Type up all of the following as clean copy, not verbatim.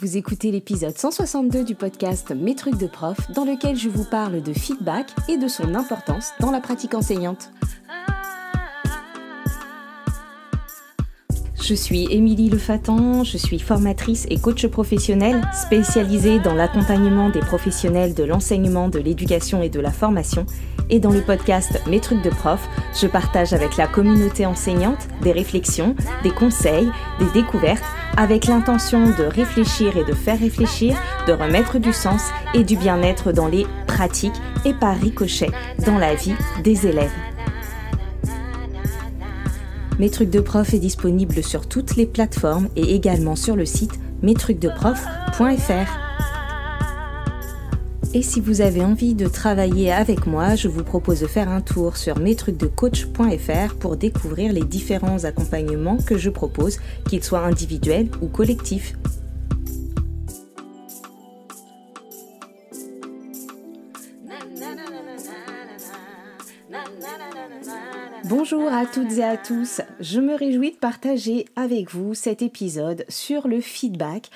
vous écoutez l'épisode 162 du podcast Mes trucs de prof, dans lequel je vous parle de feedback et de son importance dans la pratique enseignante. Je suis Émilie Lefatan, je suis formatrice et coach professionnelle spécialisée dans l'accompagnement des professionnels de l'enseignement, de l'éducation et de la formation. Et dans le podcast Mes trucs de prof, je partage avec la communauté enseignante des réflexions, des conseils, des découvertes, avec l'intention de réfléchir et de faire réfléchir, de remettre du sens et du bien-être dans les pratiques et par ricochet dans la vie des élèves. Mes trucs de prof est disponible sur toutes les plateformes et également sur le site mestrucsdeprof.fr. Et si vous avez envie de travailler avec moi, je vous propose de faire un tour sur mestrucsdecoach.fr pour découvrir les différents accompagnements que je propose, qu'ils soient individuels ou collectifs. Bonjour à toutes et à tous, je me réjouis de partager avec vous cet épisode sur le feedback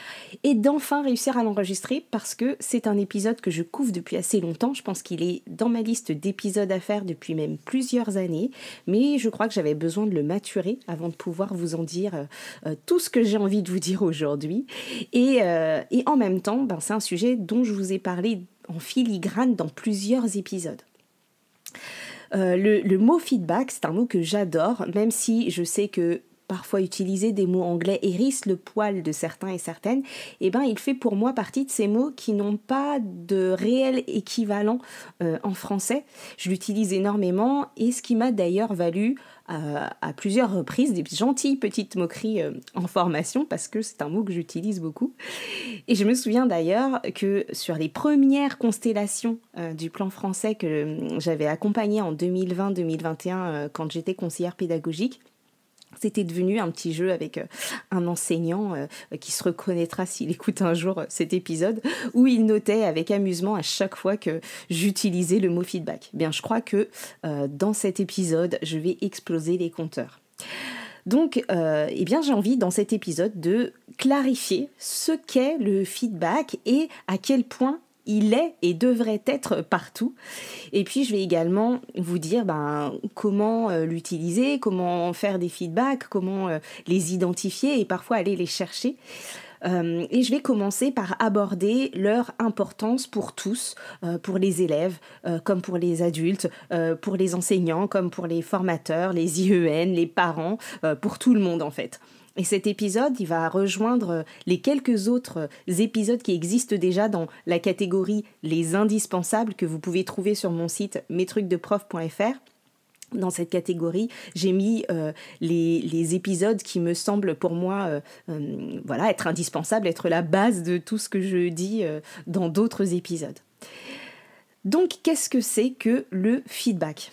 et d'enfin réussir à l'enregistrer parce que c'est un épisode que je couvre depuis assez longtemps. Je pense qu'il est dans ma liste d'épisodes à faire depuis même plusieurs années, mais je crois que j'avais besoin de le maturer avant de pouvoir vous en dire tout ce que j'ai envie de vous dire aujourd'hui. Et en même temps, c'est un sujet dont je vous ai parlé en filigrane dans plusieurs épisodes. Le mot feedback, c'est un mot que j'adore, même si je sais que parfois utiliser des mots anglais hérisse le poil de certains et certaines, il fait pour moi partie de ces mots qui n'ont pas de réel équivalent en français. Je l'utilise énormément et ce qui m'a d'ailleurs valu à plusieurs reprises des gentilles petites moqueries en formation parce que c'est un mot que j'utilise beaucoup. Et je me souviens d'ailleurs que sur les premières constellations du plan français que j'avais accompagné en 2020-2021 quand j'étais conseillère pédagogique, c'était devenu un petit jeu avec un enseignant qui se reconnaîtra s'il écoute un jour cet épisode, où il notait avec amusement à chaque fois que j'utilisais le mot feedback. Je crois que dans cet épisode, je vais exploser les compteurs. Donc, j'ai envie dans cet épisode de clarifier ce qu'est le feedback et à quel point il est et devrait être partout. Et puis, je vais également vous dire comment l'utiliser, comment faire des feedbacks, comment les identifier et parfois aller les chercher. Et je vais commencer par aborder leur importance pour tous, pour les élèves, comme pour les adultes, pour les enseignants, comme pour les formateurs, les IEN, les parents, pour tout le monde en fait. Et cet épisode, il va rejoindre les quelques autres épisodes qui existent déjà dans la catégorie « Les indispensables » que vous pouvez trouver sur mon site mestrucsdeprof.fr. Dans cette catégorie, j'ai mis les épisodes qui me semblent pour moi être indispensables, être la base de tout ce que je dis dans d'autres épisodes. Donc, qu'est-ce que c'est que le feedback ?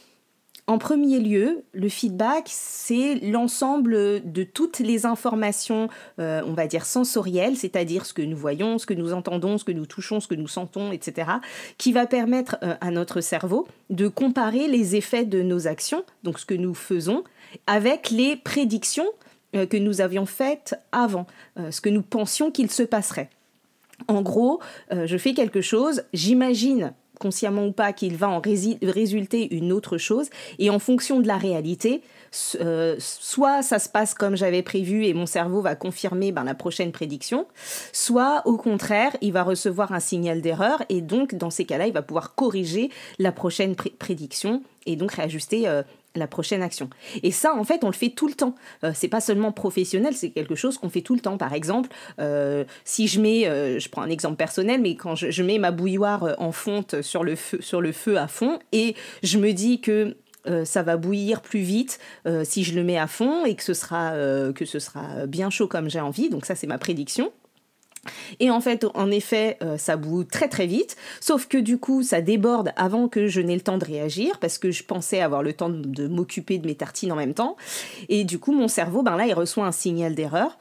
En premier lieu, le feedback, c'est l'ensemble de toutes les informations, on va dire sensorielles, c'est-à-dire ce que nous voyons, ce que nous entendons, ce que nous touchons, ce que nous sentons, etc., qui va permettre à notre cerveau de comparer les effets de nos actions, donc ce que nous faisons, avec les prédictions que nous avions faites avant, ce que nous pensions qu'il se passerait. En gros, je fais quelque chose, j'imagine consciemment ou pas, qu'il va en résulter une autre chose. Et en fonction de la réalité, soit ça se passe comme j'avais prévu et mon cerveau va confirmer la prochaine prédiction, soit au contraire, il va recevoir un signal d'erreur et donc dans ces cas-là, il va pouvoir corriger la prochaine prédiction et donc réajuster la prochaine action. Et ça, en fait, on le fait tout le temps. C'est pas seulement professionnel, c'est quelque chose qu'on fait tout le temps. Par exemple, si je mets, je prends un exemple personnel, mais quand je mets ma bouilloire en fonte sur le feu à fond, et je me dis que ça va bouillir plus vite si je le mets à fond et que ce sera bien chaud comme j'ai envie. Donc ça, c'est ma prédiction. Et en fait, en effet, ça bout très très vite, sauf que du coup, ça déborde avant que je n'ai le temps de réagir, parce que je pensais avoir le temps de m'occuper de mes tartines en même temps. Et du coup, mon cerveau, il reçoit un signal d'erreur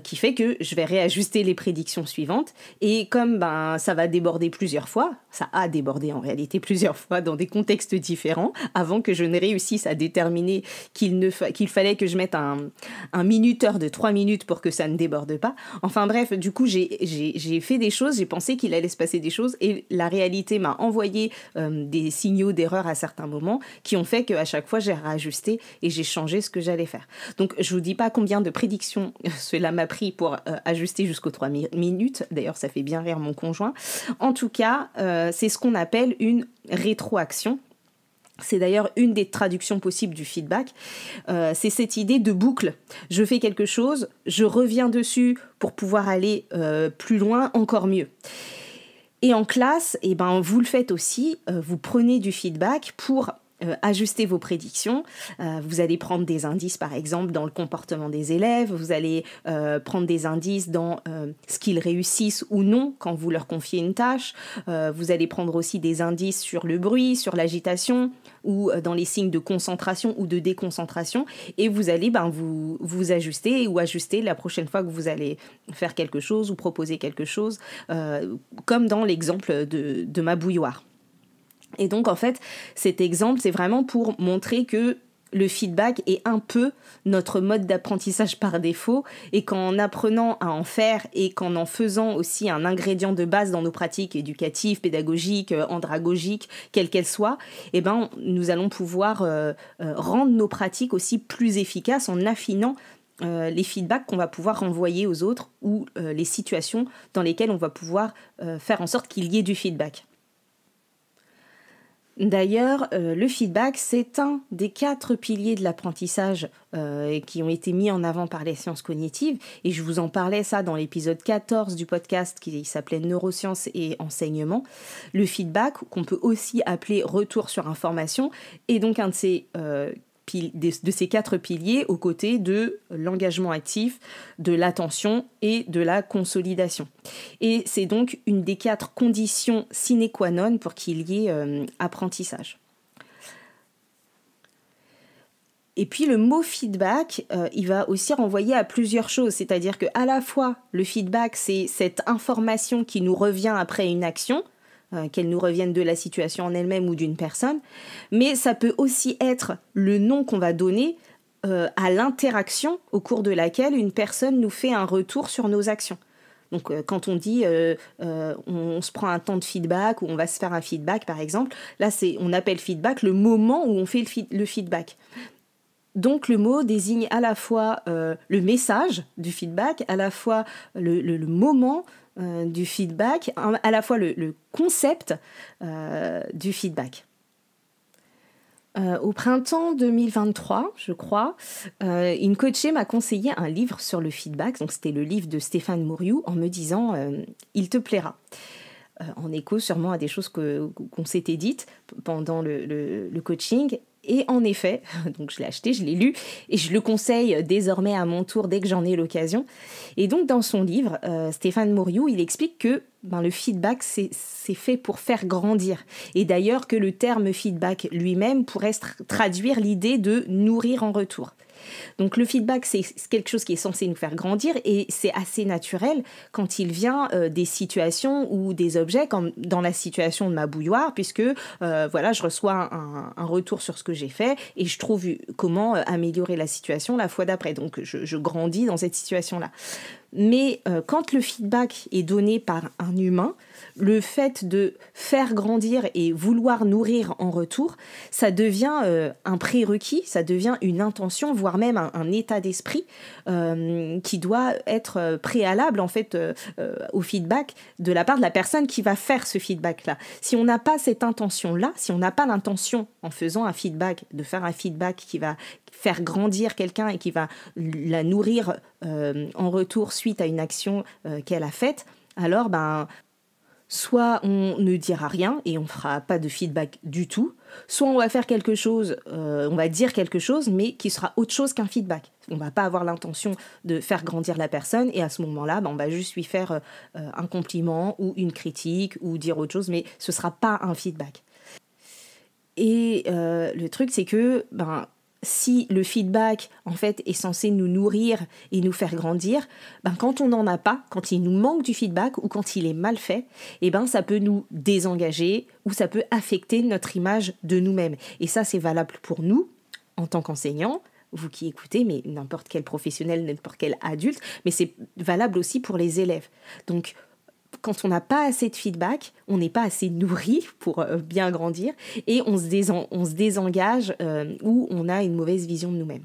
qui fait que je vais réajuster les prédictions suivantes. Et comme ça va déborder plusieurs fois, ça a débordé en réalité plusieurs fois dans des contextes différents, avant que je ne réussisse à déterminer qu'il fallait que je mette un minuteur de 3 minutes pour que ça ne déborde pas. Enfin bref, du coup, j'ai j'ai fait des choses, j'ai pensé qu'il allait se passer des choses et la réalité m'a envoyé des signaux d'erreur à certains moments qui ont fait qu'à chaque fois j'ai réajusté et j'ai changé ce que j'allais faire. Donc je vous dis pas combien de prédictions cela m'a pris pour ajuster jusqu'aux 3 minutes. D'ailleurs ça fait bien rire mon conjoint. En tout cas, c'est ce qu'on appelle une rétroaction. C'est d'ailleurs une des traductions possibles du feedback. C'est cette idée de boucle. Je fais quelque chose, je reviens dessus pour pouvoir aller plus loin, encore mieux. Et en classe, eh ben, vous le faites aussi. Vous prenez du feedback pour ajuster vos prédictions. Vous allez prendre des indices, par exemple, dans le comportement des élèves. Vous allez prendre des indices dans ce qu'ils réussissent ou non quand vous leur confiez une tâche. Vous allez prendre aussi des indices sur le bruit, sur l'agitation ou dans les signes de concentration ou de déconcentration. Et vous allez vous ajuster ou ajuster la prochaine fois que vous allez faire quelque chose ou proposer quelque chose, comme dans l'exemple de ma bouilloire. Et donc, en fait, cet exemple, c'est vraiment pour montrer que le feedback est un peu notre mode d'apprentissage par défaut et qu'en apprenant à en faire et qu'en en faisant aussi un ingrédient de base dans nos pratiques éducatives, pédagogiques, andragogiques, quelles qu'elles soient, eh ben, nous allons pouvoir rendre nos pratiques aussi plus efficaces en affinant les feedbacks qu'on va pouvoir renvoyer aux autres ou les situations dans lesquelles on va pouvoir faire en sorte qu'il y ait du feedback. D'ailleurs, le feedback, c'est un des 4 piliers de l'apprentissage qui ont été mis en avant par les sciences cognitives. Et je vous en parlais ça dans l'épisode 14 du podcast qui s'appelait Neurosciences et enseignement. Le feedback, qu'on peut aussi appeler retour sur information, est donc un de ces 4 piliers aux côtés de l'engagement actif, de l'attention et de la consolidation. Et c'est donc une des 4 conditions sine qua non pour qu'il y ait apprentissage. Et puis le mot feedback, il va aussi renvoyer à plusieurs choses, c'est-à-dire qu'à la fois le feedback, c'est cette information qui nous revient après une action, qu'elle nous revienne de la situation en elle-même ou d'une personne, mais ça peut aussi être le nom qu'on va donner à l'interaction au cours de laquelle une personne nous fait un retour sur nos actions. Donc quand on dit on se prend un temps de feedback ou on va se faire un feedback par exemple, là on appelle feedback le moment où on fait le feedback. Donc le mot désigne à la fois le message du feedback, à la fois le moment du feedback, à la fois le concept du feedback. Au printemps 2023, je crois, une coachée m'a conseillé un livre sur le feedback, donc c'était le livre de Stéphane Mouriou, en me disant « Il te plaira ». En écho sûrement à des choses qu'on s'était dites pendant le coaching. Et en effet, donc je l'ai acheté, je l'ai lu, et je le conseille désormais à mon tour dès que j'en ai l'occasion. Et donc dans son livre, Stéphane Mouriou, il explique que le feedback, c'est fait pour faire grandir. Et d'ailleurs que le terme feedback lui-même pourrait traduire l'idée de nourrir en retour. Donc le feedback, c'est quelque chose qui est censé nous faire grandir et c'est assez naturel quand il vient des situations ou des objets, comme dans la situation de ma bouilloire, puisque je reçois un retour sur ce que j'ai fait et je trouve comment améliorer la situation la fois d'après. Donc je grandis dans cette situation-là. Mais quand le feedback est donné par un humain, le fait de faire grandir et vouloir nourrir en retour, ça devient un prérequis, ça devient une intention, voire même un état d'esprit qui doit être préalable en fait au feedback de la part de la personne qui va faire ce feedback-là. Si on n'a pas cette intention-là, si on n'a pas l'intention en faisant un feedback, de faire un feedback qui va faire grandir quelqu'un et qui va la nourrir en retour suite à une action qu'elle a faite, alors soit on ne dira rien et on ne fera pas de feedback du tout, soit on va faire quelque chose, on va dire quelque chose, mais qui sera autre chose qu'un feedback. On ne va pas avoir l'intention de faire grandir la personne et à ce moment-là, on va juste lui faire un compliment ou une critique ou dire autre chose, mais ce ne sera pas un feedback. Et le truc, c'est que si le feedback, en fait, est censé nous nourrir et nous faire grandir, quand on n'en a pas, quand il nous manque du feedback ou quand il est mal fait, ça peut nous désengager ou ça peut affecter notre image de nous-mêmes. Et ça, c'est valable pour nous, en tant qu'enseignants, vous qui écoutez, mais n'importe quel professionnel, n'importe quel adulte, mais c'est valable aussi pour les élèves. Donc, quand on n'a pas assez de feedback, on n'est pas assez nourri pour bien grandir et on se désengage ou on a une mauvaise vision de nous-mêmes.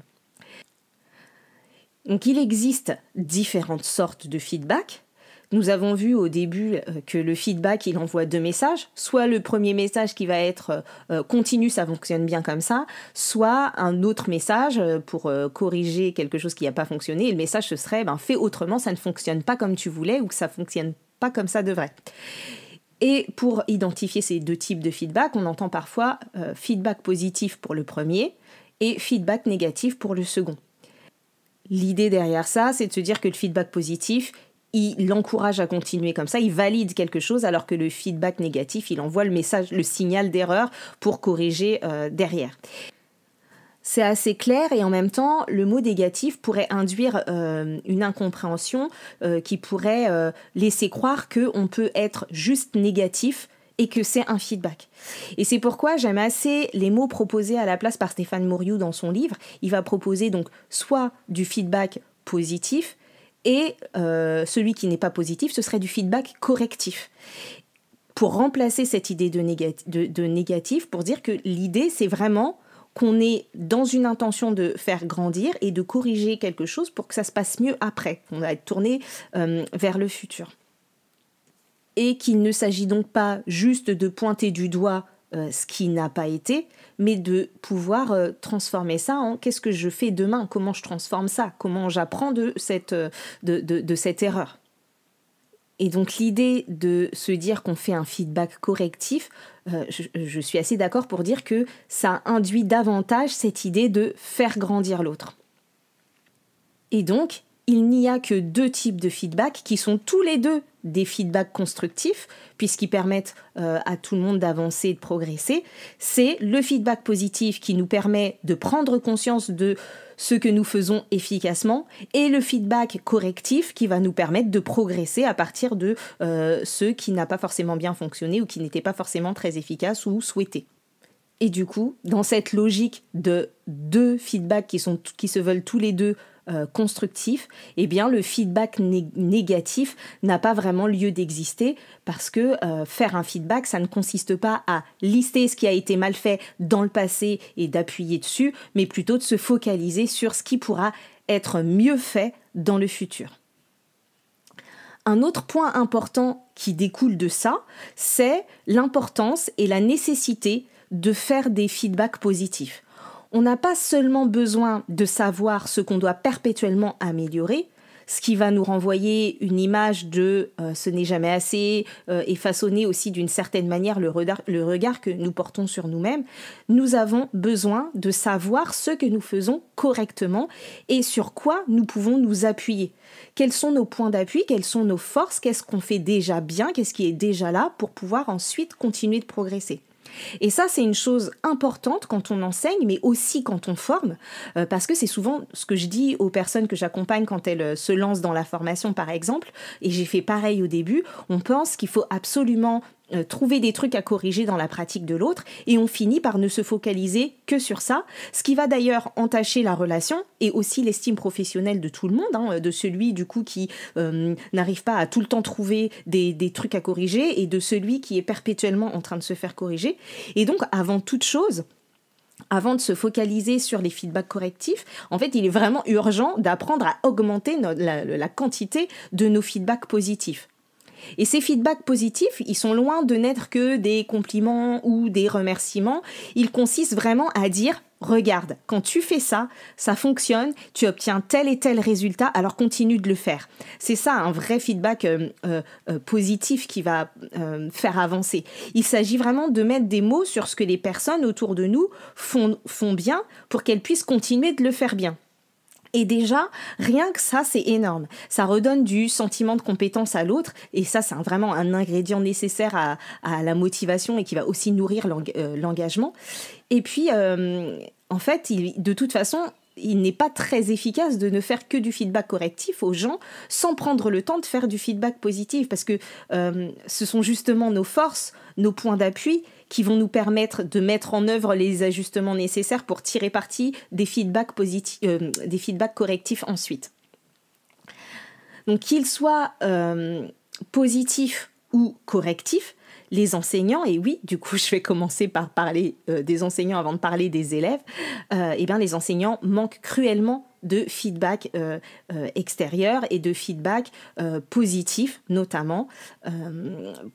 Donc il existe différentes sortes de feedback. Nous avons vu au début que le feedback, il envoie 2 messages. Soit le premier message qui va être continue, ça fonctionne bien comme ça, soit un autre message pour corriger quelque chose qui n'a pas fonctionné. Et le message, ce serait fais autrement, ça ne fonctionne pas comme tu voulais ou que ça ne fonctionne pas comme ça devrait. Et pour identifier ces 2 types de feedback, on entend parfois feedback positif pour le premier et feedback négatif pour le second. L'idée derrière ça, c'est de se dire que le feedback positif, il l'encourage à continuer comme ça, il valide quelque chose, alors que le feedback négatif, il envoie le message, le signal d'erreur pour corriger derrière. C'est assez clair et en même temps, le mot négatif pourrait induire une incompréhension qui pourrait laisser croire qu'on peut être juste négatif et que c'est un feedback. Et c'est pourquoi j'aime assez les mots proposés à la place par Stéphane Mouriou dans son livre. Il va proposer donc soit du feedback positif et celui qui n'est pas positif, ce serait du feedback correctif. Pour remplacer cette idée de négatif, pour dire que l'idée, c'est vraiment qu'on est dans une intention de faire grandir et de corriger quelque chose pour que ça se passe mieux après, qu'on va être tourné vers le futur. Et qu'il ne s'agit donc pas juste de pointer du doigt ce qui n'a pas été, mais de pouvoir transformer ça en qu'est-ce que je fais demain, comment je transforme ça, comment j'apprends de cette erreur. Et donc l'idée de se dire qu'on fait un feedback correctif, je suis assez d'accord pour dire que ça induit davantage cette idée de faire grandir l'autre. Et donc, il n'y a que 2 types de feedback qui sont tous les 2 des feedbacks constructifs, puisqu'ils permettent à tout le monde d'avancer et de progresser. C'est le feedback positif qui nous permet de prendre conscience de ce que nous faisons efficacement, et le feedback correctif qui va nous permettre de progresser à partir de ce qui n'a pas forcément bien fonctionné ou qui n'était pas forcément très efficace ou souhaité. Et du coup, dans cette logique de 2 feedbacks qui se veulent tous les 2 constructif, eh bien le feedback négatif n'a pas vraiment lieu d'exister parce que faire un feedback, ça ne consiste pas à lister ce qui a été mal fait dans le passé et d'appuyer dessus, mais plutôt de se focaliser sur ce qui pourra être mieux fait dans le futur. Un autre point important qui découle de ça, c'est l'importance et la nécessité de faire des feedbacks positifs. On n'a pas seulement besoin de savoir ce qu'on doit perpétuellement améliorer, ce qui va nous renvoyer une image de ce n'est jamais assez et façonner aussi d'une certaine manière le regard que nous portons sur nous-mêmes. Nous avons besoin de savoir ce que nous faisons correctement et sur quoi nous pouvons nous appuyer. Quels sont nos points d'appui, quelles sont nos forces, qu'est-ce qu'on fait déjà bien, qu'est-ce qui est déjà là pour pouvoir ensuite continuer de progresser. Et ça, c'est une chose importante quand on enseigne, mais aussi quand on forme, parce que c'est souvent ce que je dis aux personnes que j'accompagne quand elles se lancent dans la formation, par exemple, et j'ai fait pareil au début, on pense qu'il faut absolument trouver des trucs à corriger dans la pratique de l'autre, et on finit par ne se focaliser que sur ça, ce qui va d'ailleurs entacher la relation et aussi l'estime professionnelle de tout le monde, de celui du coup qui n'arrive pas à tout le temps trouver des trucs à corriger et de celui qui est perpétuellement en train de se faire corriger. Et donc, avant toute chose, avant de se focaliser sur les feedbacks correctifs, en fait, il est vraiment urgent d'apprendre à augmenter la quantité de nos feedbacks positifs. Et ces feedbacks positifs, ils sont loin de n'être que des compliments ou des remerciements. Ils consistent vraiment à dire « Regarde, quand tu fais ça, ça fonctionne, tu obtiens tel et tel résultat, alors continue de le faire. » C'est ça un vrai feedback positif qui va faire avancer. Il s'agit vraiment de mettre des mots sur ce que les personnes autour de nous font bien pour qu'elles puissent continuer de le faire bien. Et déjà, rien que ça, c'est énorme. Ça redonne du sentiment de compétence à l'autre. Et ça, c'est vraiment un ingrédient nécessaire à la motivation et qui va aussi nourrir l'engagement. Et puis, en fait, de toute façon, il n'est pas très efficace de ne faire que du feedback correctif aux gens sans prendre le temps de faire du feedback positif, parce que ce sont justement nos forces, nos points d'appui qui vont nous permettre de mettre en œuvre les ajustements nécessaires pour tirer parti des feedbacks des feedbacks correctifs ensuite. Donc qu'ils soient positifs ou correctifs, les enseignants, et oui, du coup, je vais commencer par parler des enseignants avant de parler des élèves, les enseignants manquent cruellement de feedback extérieur et de feedback positif, notamment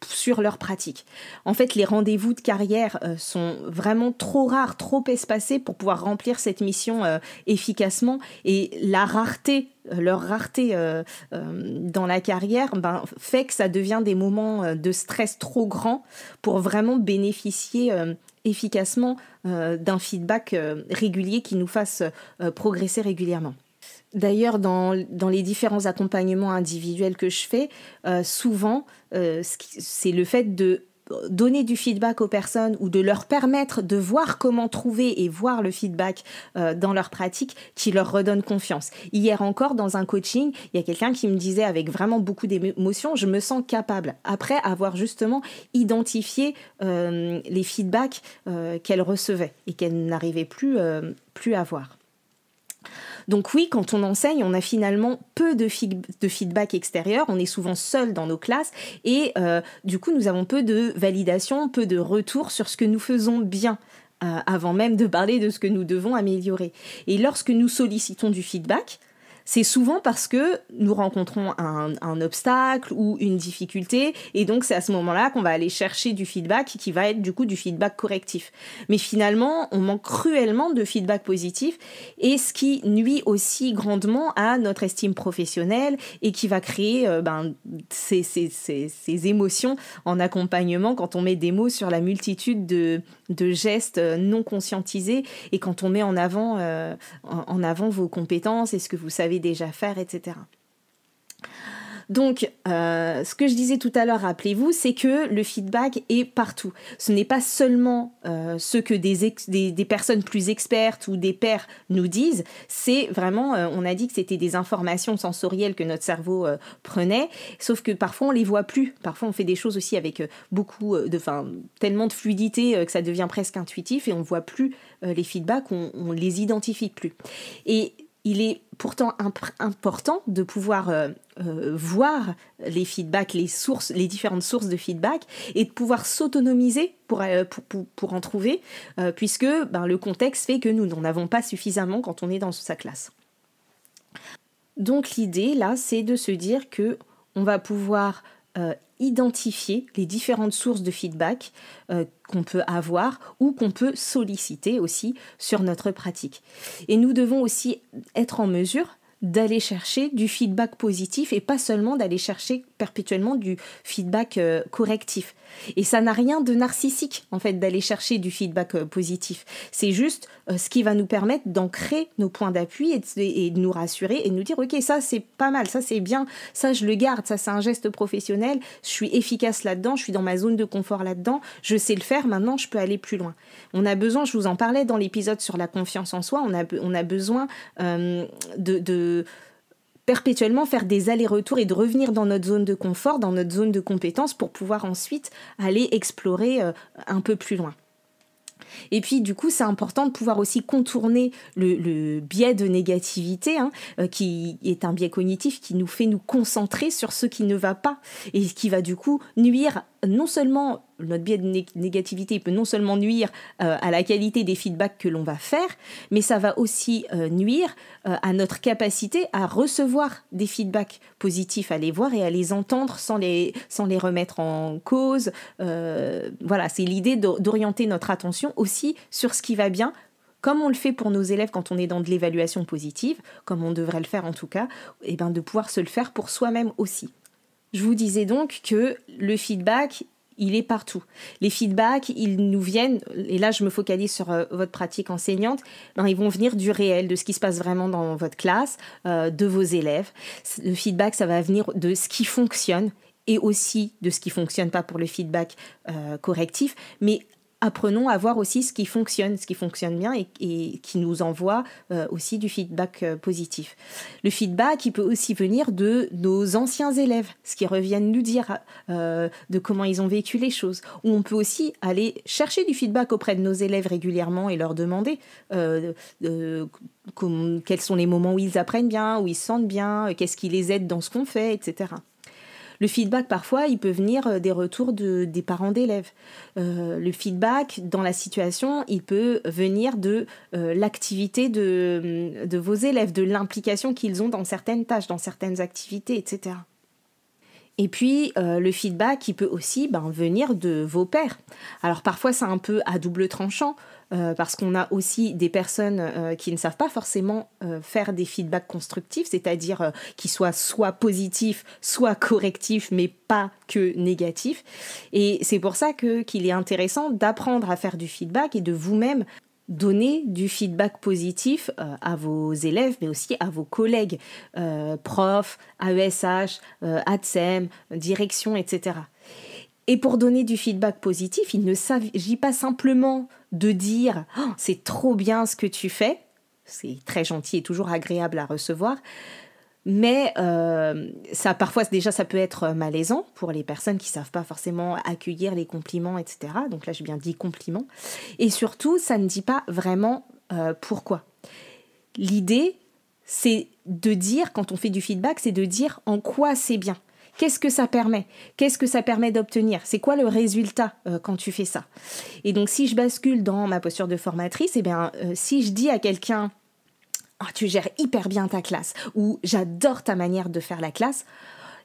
sur leur pratique. En fait, les rendez-vous de carrière sont vraiment trop rares, trop espacés pour pouvoir remplir cette mission efficacement, et leur rareté dans la carrière fait que ça devient des moments de stress trop grands pour vraiment bénéficier efficacement d'un feedback régulier qui nous fasse progresser régulièrement. D'ailleurs, dans les différents accompagnements individuels que je fais, souvent, c'est le fait de donner du feedback aux personnes ou de leur permettre de voir comment trouver et voir le feedback dans leur pratique qui leur redonne confiance. Hier encore, dans un coaching, il y a quelqu'un qui me disait avec vraiment beaucoup d'émotion, je me sens capable, après avoir justement identifié les feedbacks qu'elle recevait et qu'elle n'arrivait plus à voir. Donc oui, quand on enseigne, on a finalement peu de feedback extérieur, on est souvent seul dans nos classes et du coup, nous avons peu de validation, peu de retour sur ce que nous faisons bien avant même de parler de ce que nous devons améliorer. Et lorsque nous sollicitons du feedback, c'est souvent parce que nous rencontrons un obstacle ou une difficulté, et donc c'est à ce moment-là qu'on va aller chercher du feedback qui va être du coup du feedback correctif. Mais finalement, on manque cruellement de feedback positif, et ce qui nuit aussi grandement à notre estime professionnelle et qui va créer ces émotions en accompagnement quand on met des mots sur la multitude de gestes non conscientisés et quand on met en avant vos compétences et ce que vous savez déjà faire, etc. Donc, ce que je disais tout à l'heure, rappelez-vous, c'est que le feedback est partout. Ce n'est pas seulement ce que des personnes plus expertes ou des pairs nous disent, c'est vraiment, on a dit que c'était des informations sensorielles que notre cerveau prenait, sauf que parfois on les voit plus. Parfois on fait des choses aussi avec tellement de fluidité que ça devient presque intuitif et on voit plus les feedbacks, on les identifie plus. Et il est pourtant important de pouvoir voir les feedbacks, les différentes sources de feedback et de pouvoir s'autonomiser pour en trouver, puisque le contexte fait que nous n'en avons pas suffisamment quand on est dans sa classe. Donc l'idée, là, c'est de se dire qu'on va pouvoir identifier les différentes sources de feedback qu'on peut avoir ou qu'on peut solliciter aussi sur notre pratique. Et nous devons aussi être en mesure d'aller chercher du feedback positif et pas seulement d'aller chercher perpétuellement du feedback correctif. Et ça n'a rien de narcissique, en fait, d'aller chercher du feedback positif. C'est juste ce qui va nous permettre d'ancrer nos points d'appui et de nous rassurer et de nous dire « Ok, ça, c'est pas mal, ça, c'est bien, ça, je le garde, ça, c'est un geste professionnel, je suis efficace là-dedans, je suis dans ma zone de confort là-dedans, je sais le faire, maintenant, je peux aller plus loin. » On a besoin, je vous en parlais dans l'épisode sur la confiance en soi, on a besoin de perpétuellement faire des allers-retours et de revenir dans notre zone de confort, dans notre zone de compétence pour pouvoir ensuite aller explorer un peu plus loin. Et puis du coup, c'est important de pouvoir aussi contourner le biais de négativité, qui est un biais cognitif qui nous fait nous concentrer sur ce qui ne va pas et qui va du coup nuire non seulement, notre biais de négativité peut non seulement nuire à la qualité des feedbacks que l'on va faire, mais ça va aussi nuire à notre capacité à recevoir des feedbacks positifs, à les voir et à les entendre sans les remettre en cause. Voilà, c'est l'idée d'orienter notre attention aussi sur ce qui va bien, comme on le fait pour nos élèves quand on est dans de l'évaluation positive, comme on devrait le faire en tout cas, et de pouvoir se le faire pour soi-même aussi. Je vous disais donc que le feedback, il est partout. Les feedbacks, ils nous viennent, et là je me focalise sur votre pratique enseignante, ils vont venir du réel, de ce qui se passe vraiment dans votre classe, de vos élèves. Le feedback, ça va venir de ce qui fonctionne et aussi de ce qui ne fonctionne pas pour le feedback correctif, mais apprenons à voir aussi ce qui fonctionne bien et qui nous envoie aussi du feedback positif. Le feedback, il peut aussi venir de nos anciens élèves, ce qu'ils reviennent nous dire de comment ils ont vécu les choses. Ou on peut aussi aller chercher du feedback auprès de nos élèves régulièrement et leur demander quels sont les moments où ils apprennent bien, où ils se sentent bien, qu'est-ce qui les aide dans ce qu'on fait, etc. Le feedback, parfois, il peut venir des retours des parents d'élèves. Le feedback, dans la situation, il peut venir de l'activité de vos élèves, de l'implication qu'ils ont dans certaines tâches, dans certaines activités, etc. Et puis, le feedback, il peut aussi venir de vos pairs. Alors, parfois, c'est un peu à double tranchant, parce qu'on a aussi des personnes qui ne savent pas forcément faire des feedbacks constructifs, c'est-à-dire qui soient soit positifs, soit correctifs, mais pas que négatifs. Et c'est pour ça qu'il est intéressant d'apprendre à faire du feedback et de vous-même donner du feedback positif à vos élèves, mais aussi à vos collègues, profs, AESH, ATSEM, direction, etc. Et pour donner du feedback positif, il ne s'agit pas simplement de dire « Oh, c'est trop bien ce que tu fais », c'est très gentil et toujours agréable à recevoir, mais parfois déjà ça peut être malaisant pour les personnes qui ne savent pas forcément accueillir les compliments, etc. Donc là j'ai bien dit compliments. Et surtout, ça ne dit pas vraiment pourquoi. L'idée, c'est de dire, quand on fait du feedback, c'est de dire en quoi c'est bien. Qu'est-ce que ça permet ? Qu'est-ce que ça permet d'obtenir ? C'est quoi le résultat quand tu fais ça ? Et donc, si je bascule dans ma posture de formatrice, si je dis à quelqu'un « Oh, tu gères hyper bien ta classe » ou « J'adore ta manière de faire la classe »,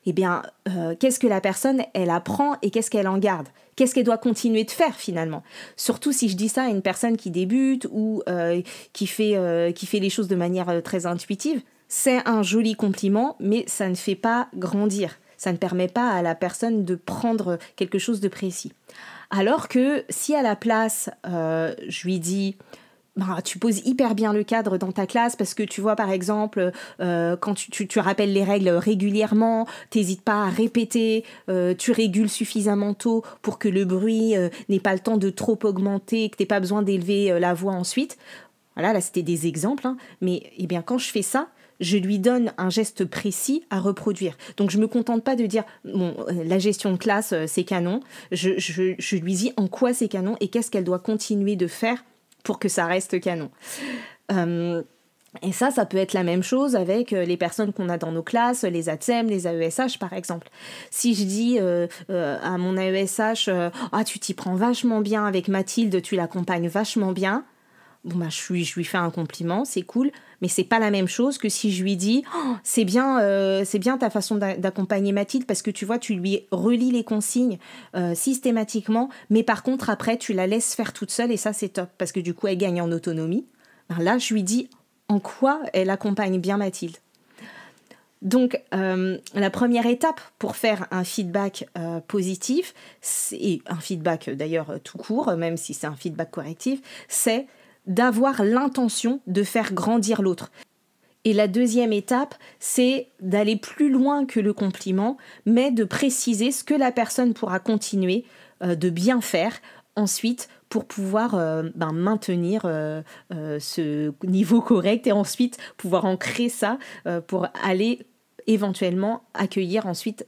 qu'est-ce que la personne, elle apprend et qu'est-ce qu'elle en garde ? Qu'est-ce qu'elle doit continuer de faire finalement ? Surtout si je dis ça à une personne qui débute ou qui fait les choses de manière très intuitive, c'est un joli compliment, mais ça ne fait pas grandir. Ça ne permet pas à la personne de prendre quelque chose de précis. Alors que si à la place, je lui dis tu poses hyper bien le cadre dans ta classe parce que tu vois par exemple quand tu rappelles les règles régulièrement, t'hésites pas à répéter, tu régules suffisamment tôt pour que le bruit n'ait pas le temps de trop augmenter, que t'aies pas besoin d'élever la voix ensuite. Voilà, là c'était des exemples, mais quand je fais ça, je lui donne un geste précis à reproduire. Donc, je ne me contente pas de dire la gestion de classe, c'est canon. Je lui dis en quoi c'est canon et qu'est-ce qu'elle doit continuer de faire pour que ça reste canon. Et ça peut être la même chose avec les personnes qu'on a dans nos classes, les ATSEM, les AESH par exemple. Si je dis à mon AESH « tu t'y prends vachement bien avec Mathilde, tu l'accompagnes vachement bien », je lui fais un compliment, c'est cool, mais c'est pas la même chose que si je lui dis c'est bien ta façon d'accompagner Mathilde parce que tu vois, tu lui relis les consignes systématiquement, mais par contre après tu la laisses faire toute seule et ça c'est top parce que du coup elle gagne en autonomie. Là je lui dis en quoi elle accompagne bien Mathilde. Donc, la première étape pour faire un feedback positif, et un feedback d'ailleurs tout court, même si c'est un feedback correctif, c'est d'avoir l'intention de faire grandir l'autre. Et la deuxième étape, c'est d'aller plus loin que le compliment, mais de préciser ce que la personne pourra continuer de bien faire ensuite pour pouvoir maintenir ce niveau correct et ensuite pouvoir ancrer ça pour aller éventuellement accueillir ensuite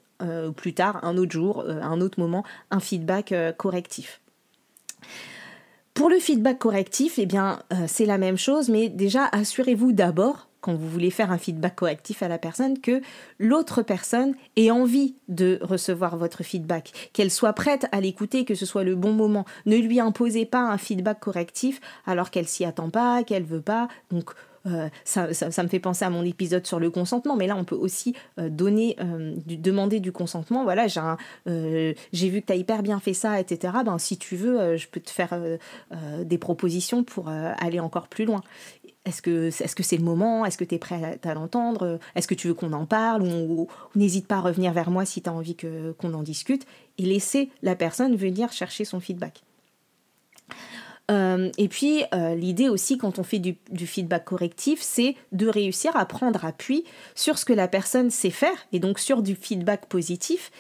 plus tard, un autre jour, un autre moment, un feedback correctif. Pour le feedback correctif, c'est la même chose, mais déjà assurez-vous d'abord, quand vous voulez faire un feedback correctif à la personne, que l'autre personne ait envie de recevoir votre feedback, qu'elle soit prête à l'écouter, que ce soit le bon moment. Ne lui imposez pas un feedback correctif alors qu'elle s'y attend pas, qu'elle veut pas. Donc ça me fait penser à mon épisode sur le consentement, mais là on peut aussi demander du consentement. Voilà, j'ai vu que tu as hyper bien fait ça, etc. Si tu veux, je peux te faire des propositions pour aller encore plus loin. Est-ce que c'est le moment ? Est-ce que tu es prêt à l'entendre ? Est-ce que tu veux qu'on en parle ? Ou n'hésite pas à revenir vers moi si tu as envie qu'on en discute. Et laisser la personne venir chercher son feedback. Et puis, l'idée aussi, quand on fait du feedback correctif, c'est de réussir à prendre appui sur ce que la personne sait faire, et donc sur du feedback positif,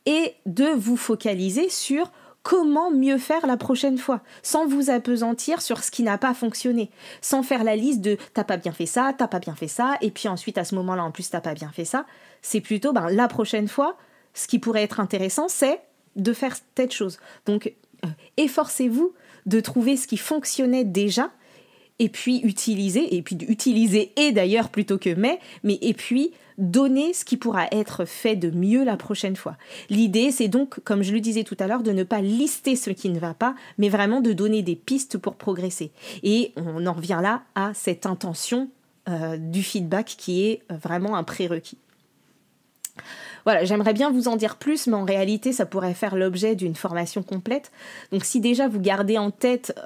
et de vous focaliser sur comment mieux faire la prochaine fois, sans vous appesantir sur ce qui n'a pas fonctionné, sans faire la liste de t'as pas bien fait ça, et puis ensuite à ce moment-là en plus t'as pas bien fait ça. C'est plutôt la prochaine fois, ce qui pourrait être intéressant, c'est de faire telle chose. Donc efforcez-vous de trouver ce qui fonctionnait déjà, et puis utiliser et d'ailleurs plutôt que et puis donner ce qui pourra être fait de mieux la prochaine fois. L'idée, c'est donc, comme je le disais tout à l'heure, de ne pas lister ce qui ne va pas, mais vraiment de donner des pistes pour progresser. Et on en revient là à cette intention du feedback qui est vraiment un prérequis. Voilà, j'aimerais bien vous en dire plus, mais en réalité, ça pourrait faire l'objet d'une formation complète. Donc si déjà vous gardez en tête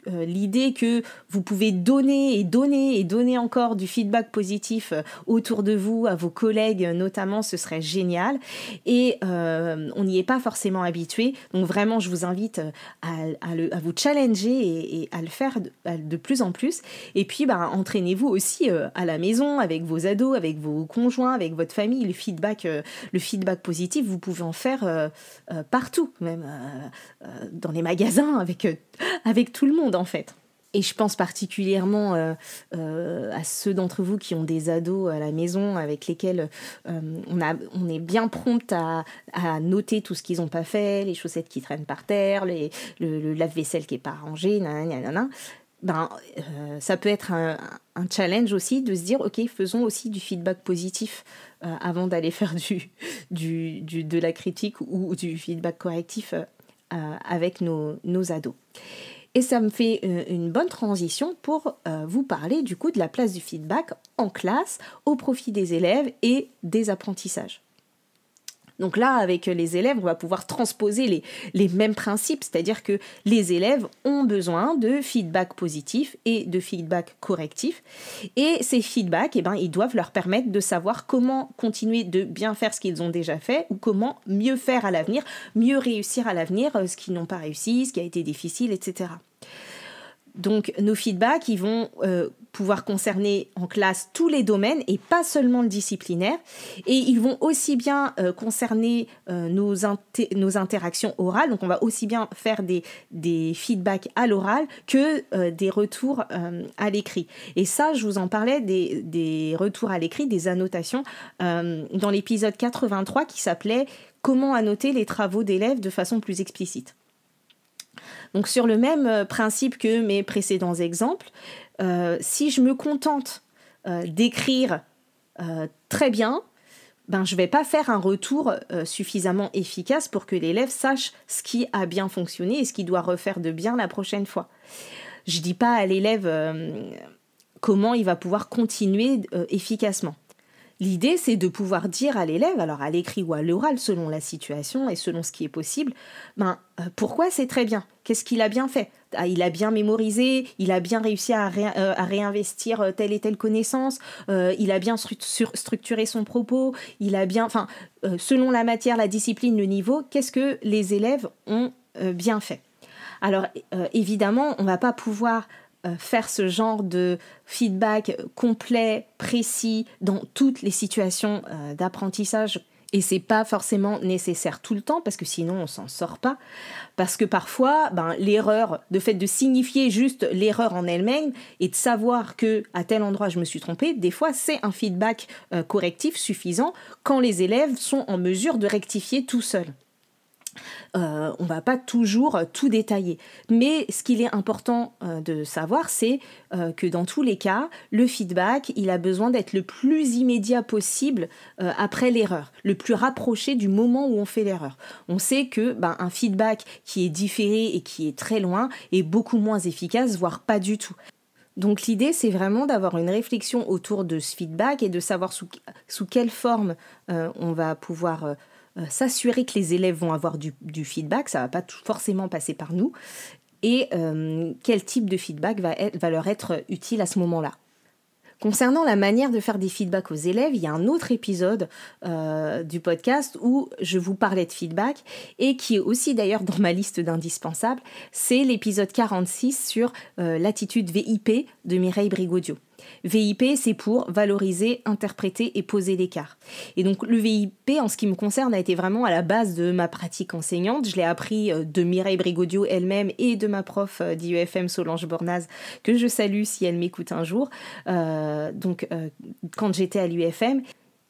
l'idée que vous pouvez donner encore du feedback positif autour de vous, à vos collègues notamment, ce serait génial. Et on n'y est pas forcément habitué. Donc vraiment, je vous invite à vous challenger et à le faire de plus en plus. Et puis, entraînez-vous aussi à la maison, avec vos ados, avec vos conjoints, avec votre famille. Le feedback positif, vous pouvez en faire partout, même dans les magasins, avec tout le monde en fait. Et je pense particulièrement à ceux d'entre vous qui ont des ados à la maison avec lesquels on est bien prompt à noter tout ce qu'ils n'ont pas fait, les chaussettes qui traînent par terre, le lave-vaisselle qui n'est pas rangé, ça peut être un challenge aussi de se dire ok, faisons aussi du feedback positif avant d'aller faire de la critique ou du feedback correctif avec nos ados. Et ça me fait une bonne transition pour vous parler du coup de la place du feedback en classe au profit des élèves et des apprentissages. Donc là, avec les élèves, on va pouvoir transposer les mêmes principes, c'est-à-dire que les élèves ont besoin de feedback positif et de feedback correctif. Et ces feedbacks, ils doivent leur permettre de savoir comment continuer de bien faire ce qu'ils ont déjà fait ou comment mieux faire à l'avenir, mieux réussir à l'avenir, ce qu'ils n'ont pas réussi, ce qui a été difficile, etc. Donc nos feedbacks, ils vont pouvoir concerner en classe tous les domaines et pas seulement le disciplinaire. Et ils vont aussi bien concerner nos interactions orales. Donc on va aussi bien faire des feedbacks à l'oral que des retours à l'écrit. Et ça, je vous en parlais des retours à l'écrit, des annotations, dans l'épisode 83 qui s'appelait « Comment annoter les travaux d'élèves de façon plus explicite ». Donc sur le même principe que mes précédents exemples, si je me contente d'écrire très bien, je ne vais pas faire un retour suffisamment efficace pour que l'élève sache ce qui a bien fonctionné et ce qu'il doit refaire de bien la prochaine fois. Je ne dis pas à l'élève comment il va pouvoir continuer efficacement. L'idée, c'est de pouvoir dire à l'élève, alors à l'écrit ou à l'oral, selon la situation et selon ce qui est possible, pourquoi c'est très bien, qu'est-ce qu'il a bien fait. Il a bien mémorisé, il a bien réussi à réinvestir telle et telle connaissance, il a bien structuré son propos, il a bien, selon la matière, la discipline, le niveau, qu'est-ce que les élèves ont bien fait. Alors évidemment, on ne va pas pouvoir faire ce genre de feedback complet, précis, dans toutes les situations d'apprentissage. Et c'est pas forcément nécessaire tout le temps, parce que sinon on s'en sort pas. Parce que parfois, l'erreur, de fait de signifier juste l'erreur en elle-même et de savoir que à tel endroit je me suis trompée, des fois c'est un feedback correctif suffisant quand les élèves sont en mesure de rectifier tout seuls. On ne va pas toujours tout détailler. Mais ce qu'il est important de savoir, c'est que dans tous les cas, le feedback, il a besoin d'être le plus immédiat possible après l'erreur, le plus rapproché du moment où on fait l'erreur. On sait que un feedback qui est différé et qui est très loin est beaucoup moins efficace, voire pas du tout. Donc l'idée, c'est vraiment d'avoir une réflexion autour de ce feedback et de savoir sous quelle forme on va pouvoir s'assurer que les élèves vont avoir du feedback, ça ne va pas forcément passer par nous, et quel type de feedback va leur être utile à ce moment-là. Concernant la manière de faire des feedbacks aux élèves, il y a un autre épisode du podcast où je vous parlais de feedback et qui est aussi d'ailleurs dans ma liste d'indispensables, c'est l'épisode 46 sur l'attitude VIP de Mireille Brigaudio. VIP, c'est pour valoriser, interpréter et poser l'écart. Et donc le VIP, en ce qui me concerne, a été vraiment à la base de ma pratique enseignante. Je l'ai appris de Mireille Brigaudio elle-même et de ma prof d'IEFM, Solange Bornaz, que je salue si elle m'écoute un jour, quand j'étais à l'UFM.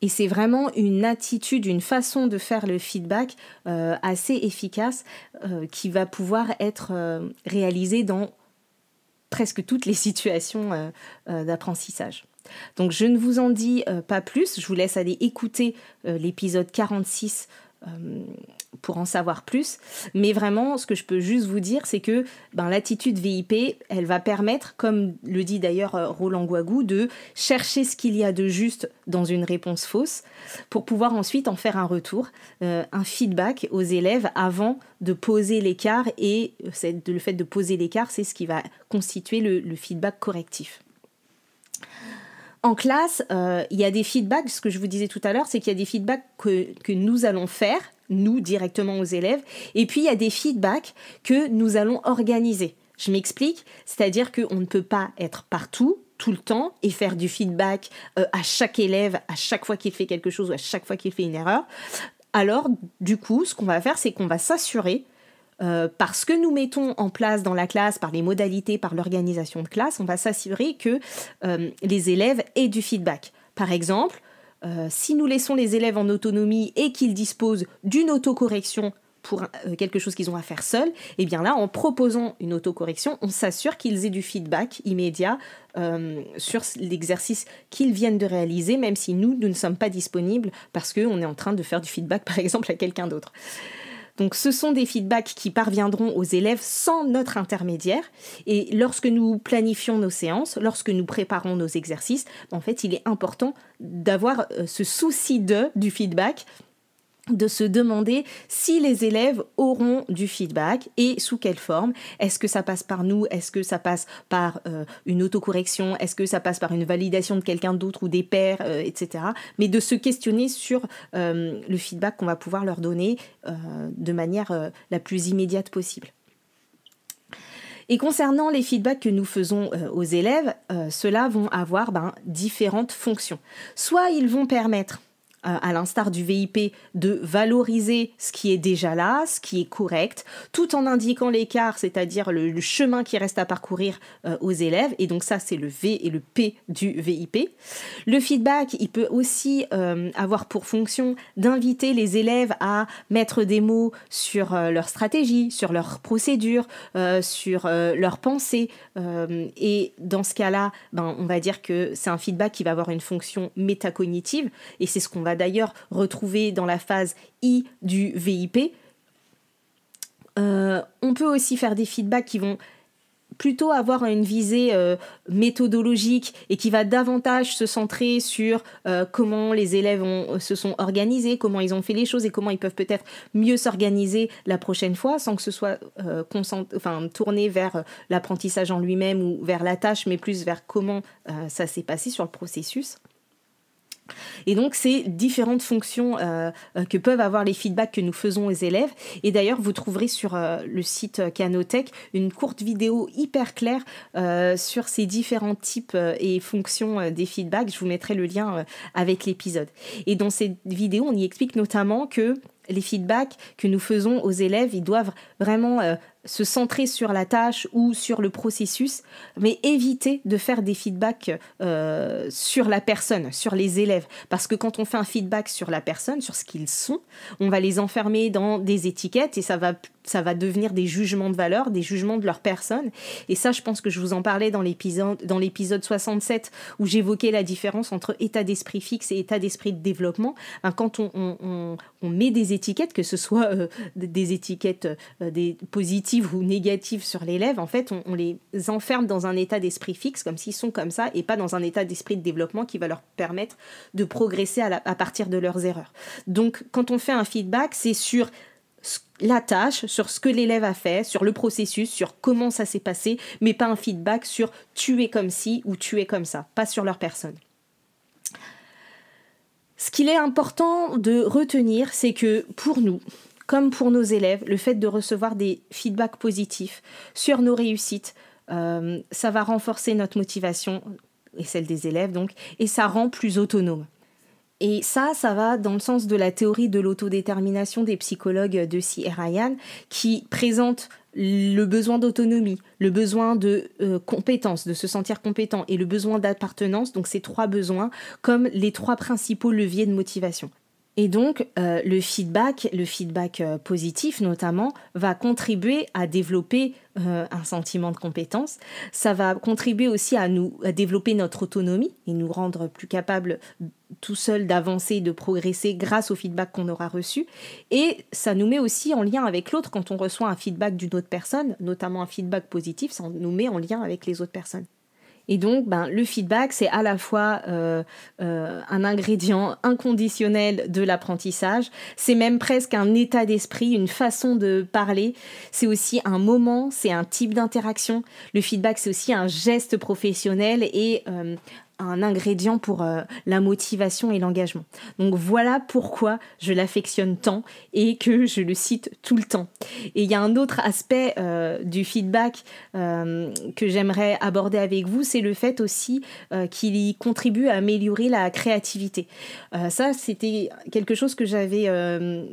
Et c'est vraiment une attitude, une façon de faire le feedback assez efficace qui va pouvoir être réalisée dans presque toutes les situations d'apprentissage. Donc je ne vous en dis pas plus, je vous laisse aller écouter l'épisode 46 pour en savoir plus, mais vraiment ce que je peux juste vous dire, c'est que l'attitude VIP, elle va permettre, comme le dit d'ailleurs Roland Guagou, de chercher ce qu'il y a de juste dans une réponse fausse pour pouvoir ensuite en faire un retour, un feedback aux élèves avant de poser l'écart, et le fait de poser l'écart, c'est ce qui va constituer le feedback correctif. En classe, il y a des feedbacks, ce que je vous disais tout à l'heure, c'est qu'il y a des feedbacks que nous allons faire, nous, directement aux élèves, et puis il y a des feedbacks que nous allons organiser. Je m'explique, c'est-à-dire qu'on ne peut pas être partout, tout le temps, et faire du feedback à chaque élève, à chaque fois qu'il fait quelque chose ou à chaque fois qu'il fait une erreur. Alors, du coup, ce qu'on va faire, c'est qu'on va s'assurer, parce que nous mettons en place dans la classe, par les modalités, par l'organisation de classe, on va s'assurer que les élèves aient du feedback. Par exemple, si nous laissons les élèves en autonomie et qu'ils disposent d'une autocorrection pour quelque chose qu'ils ont à faire seuls, et bien là, en proposant une autocorrection, on s'assure qu'ils aient du feedback immédiat sur l'exercice qu'ils viennent de réaliser, même si nous ne sommes pas disponibles parce qu'on est en train de faire du feedback, par exemple, à quelqu'un d'autre. Donc ce sont des feedbacks qui parviendront aux élèves sans notre intermédiaire, et lorsque nous planifions nos séances, lorsque nous préparons nos exercices, en fait il est important d'avoir ce souci du feedback, de se demander si les élèves auront du feedback et sous quelle forme. Est-ce que ça passe par nous? Est-ce que ça passe par une autocorrection? Est-ce que ça passe par une validation de quelqu'un d'autre ou des pairs, etc. Mais de se questionner sur le feedback qu'on va pouvoir leur donner de manière la plus immédiate possible. Et concernant les feedbacks que nous faisons aux élèves, ceux-là vont avoir différentes fonctions. Soit ils vont permettre, à l'instar du VIP, de valoriser ce qui est déjà là, ce qui est correct, tout en indiquant l'écart, c'est-à-dire le chemin qui reste à parcourir aux élèves. Et donc ça, c'est le V et le P du VIP. Le feedback, il peut aussi avoir pour fonction d'inviter les élèves à mettre des mots sur leur stratégie, sur leur procédure, sur leur pensée. Et dans ce cas-là, on va dire que c'est un feedback qui va avoir une fonction métacognitive, et c'est ce qu'on va d'ailleurs retrouver dans la phase I du VIP. On peut aussi faire des feedbacks qui vont plutôt avoir une visée méthodologique et qui va davantage se centrer sur comment les élèves se sont organisés, comment ils ont fait les choses et comment ils peuvent peut-être mieux s'organiser la prochaine fois, sans que ce soit tourné vers l'apprentissage en lui-même ou vers la tâche, mais plus vers comment ça s'est passé sur le processus. Et donc, c'est différentes fonctions que peuvent avoir les feedbacks que nous faisons aux élèves. Et d'ailleurs, vous trouverez sur le site Canotech une courte vidéo hyper claire sur ces différents types et fonctions des feedbacks. Je vous mettrai le lien avec l'épisode. Et dans cette vidéo, on y explique notamment que les feedbacks que nous faisons aux élèves, ils doivent vraiment se centrer sur la tâche ou sur le processus, mais éviter de faire des feedbacks sur la personne, sur les élèves. Parce que quand on fait un feedback sur la personne, sur ce qu'ils sont, on va les enfermer dans des étiquettes et ça va devenir des jugements de valeur, des jugements de leur personne. Et ça, je pense que je vous en parlais dans l'épisode 67, où j'évoquais la différence entre état d'esprit fixe et état d'esprit de développement. Quand on met des étiquettes, que ce soit des étiquettes positives ou négatives sur l'élève, en fait, on les enferme dans un état d'esprit fixe, comme s'ils sont comme ça, et pas dans un état d'esprit de développement qui va leur permettre de progresser à partir de leurs erreurs. Donc, quand on fait un feedback, c'est sur la tâche, sur ce que l'élève a fait, sur le processus, sur comment ça s'est passé, mais pas un feedback sur tu es comme ci ou tu es comme ça, pas sur leur personne. Ce qu'il est important de retenir, c'est que pour nous, comme pour nos élèves, le fait de recevoir des feedbacks positifs sur nos réussites, ça va renforcer notre motivation, et celle des élèves donc, et ça rend plus autonome. Et ça va dans le sens de la théorie de l'autodétermination des psychologues Deci et Ryan, qui présente le besoin d'autonomie, le besoin de compétence, de se sentir compétent, et le besoin d'appartenance, donc ces 3 besoins, comme les 3 principaux leviers de motivation. Et donc, le feedback positif notamment, va contribuer à développer un sentiment de compétence. Ça va contribuer aussi à développer notre autonomie et nous rendre plus capables tout seuls d'avancer et de progresser grâce au feedback qu'on aura reçu. Et ça nous met aussi en lien avec l'autre quand on reçoit un feedback d'une autre personne, notamment un feedback positif, ça nous met en lien avec les autres personnes. Et donc, le feedback, c'est à la fois un ingrédient inconditionnel de l'apprentissage, c'est même presque un état d'esprit, une façon de parler, c'est aussi un moment, c'est un type d'interaction. Le feedback, c'est aussi un geste professionnel et un ingrédient pour la motivation et l'engagement. Donc voilà pourquoi je l'affectionne tant et que je le cite tout le temps. Et il y a un autre aspect du feedback que j'aimerais aborder avec vous, c'est le fait aussi qu'il y contribue à améliorer la créativité. Ça, c'était quelque chose que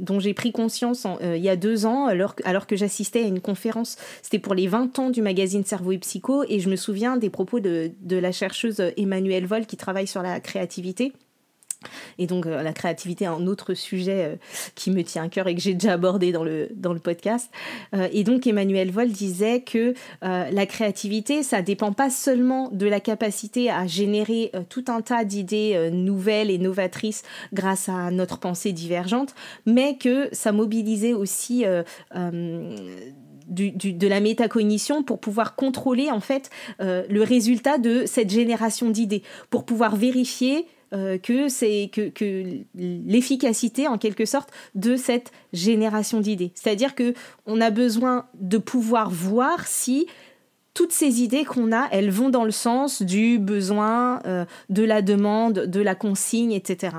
dont j'ai pris conscience il y a 2 ans, alors que j'assistais à une conférence. C'était pour les 20 ans du magazine Cerveau et Psycho, et je me souviens des propos de la chercheuse Emmanuelle Voll qui travaille sur la créativité. Et donc la créativité est un autre sujet qui me tient à cœur et que j'ai déjà abordé dans le podcast. Et donc Emmanuelle Voll disait que la créativité, ça dépend pas seulement de la capacité à générer tout un tas d'idées nouvelles et novatrices grâce à notre pensée divergente, mais que ça mobilisait aussi de la métacognition pour pouvoir contrôler en fait le résultat de cette génération d'idées, pour pouvoir vérifier que l'efficacité en quelque sorte de cette génération d'idées. C'est-à-dire que on a besoin de pouvoir voir si toutes ces idées qu'on a, elles vont dans le sens du besoin, de la demande, de la consigne, etc.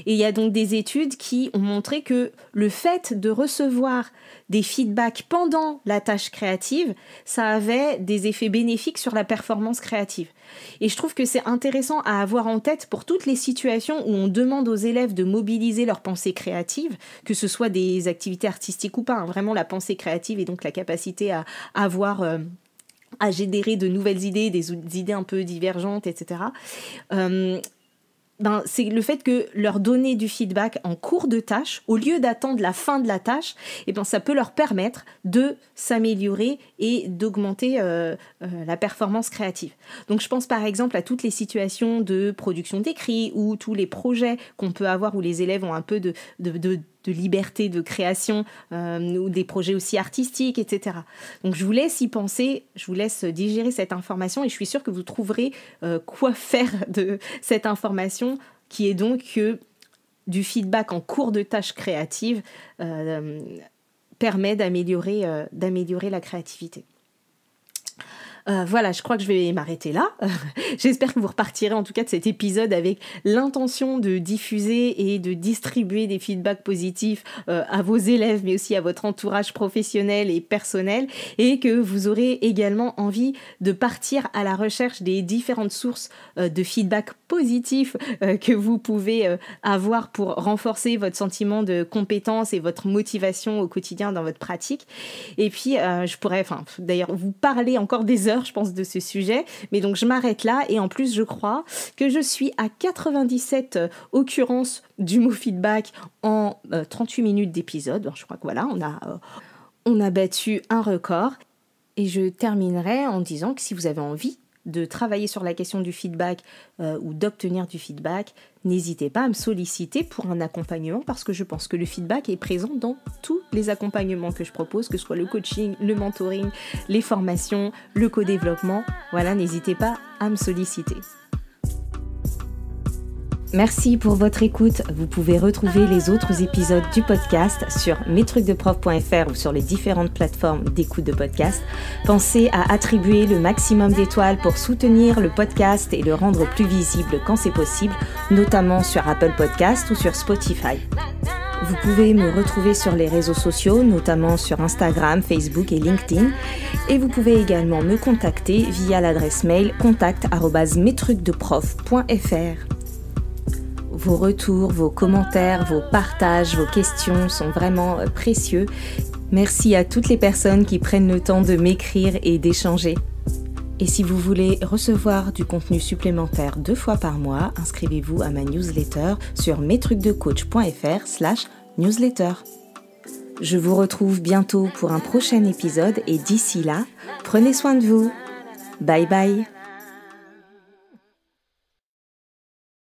Et il y a donc des études qui ont montré que le fait de recevoir des feedbacks pendant la tâche créative, ça avait des effets bénéfiques sur la performance créative. Et je trouve que c'est intéressant à avoir en tête pour toutes les situations où on demande aux élèves de mobiliser leur pensée créative, que ce soit des activités artistiques ou pas, vraiment la pensée créative et donc la capacité à avoir... à générer de nouvelles idées, des idées un peu divergentes, etc. C'est le fait que leur donner du feedback en cours de tâche, au lieu d'attendre la fin de la tâche, ça peut leur permettre de s'améliorer et d'augmenter la performance créative. Donc je pense par exemple à toutes les situations de production d'écrit ou tous les projets qu'on peut avoir où les élèves ont un peu de liberté de création ou des projets aussi artistiques, etc. Donc je vous laisse y penser, je vous laisse digérer cette information et je suis sûre que vous trouverez quoi faire de cette information qui est donc que du feedback en cours de tâche créative permet d'améliorer la créativité. Voilà, je crois que je vais m'arrêter là. J'espère que vous repartirez en tout cas de cet épisode avec l'intention de diffuser et de distribuer des feedbacks positifs à vos élèves, mais aussi à votre entourage professionnel et personnel, et que vous aurez également envie de partir à la recherche des différentes sources de feedback positifs que vous pouvez avoir pour renforcer votre sentiment de compétence et votre motivation au quotidien dans votre pratique. Et puis, je pourrais d'ailleurs vous parler encore des heures, je pense, de ce sujet, mais donc je m'arrête là et en plus je crois que je suis à 97 occurrences du mot feedback en 38 minutes d'épisode. Donc, je crois que voilà, on a battu un record et je terminerai en disant que si vous avez envie de travailler sur la question du feedback ou d'obtenir du feedback, n'hésitez pas à me solliciter pour un accompagnement parce que je pense que le feedback est présent dans tous les accompagnements que je propose, que ce soit le coaching, le mentoring, les formations, le co-développement. Voilà, n'hésitez pas à me solliciter. Merci pour votre écoute. Vous pouvez retrouver les autres épisodes du podcast sur mestrucsdeprof.fr ou sur les différentes plateformes d'écoute de podcast. Pensez à attribuer le maximum d'étoiles pour soutenir le podcast et le rendre plus visible quand c'est possible, notamment sur Apple Podcast ou sur Spotify. Vous pouvez me retrouver sur les réseaux sociaux, notamment sur Instagram, Facebook et LinkedIn. Et vous pouvez également me contacter via l'adresse mail contact@metrucsdeprof.fr. Vos retours, vos commentaires, vos partages, vos questions sont vraiment précieux. Merci à toutes les personnes qui prennent le temps de m'écrire et d'échanger. Et si vous voulez recevoir du contenu supplémentaire 2 fois par mois, inscrivez-vous à ma newsletter sur metrucsdecoach.fr/newsletter. Je vous retrouve bientôt pour un prochain épisode et d'ici là, prenez soin de vous. Bye bye.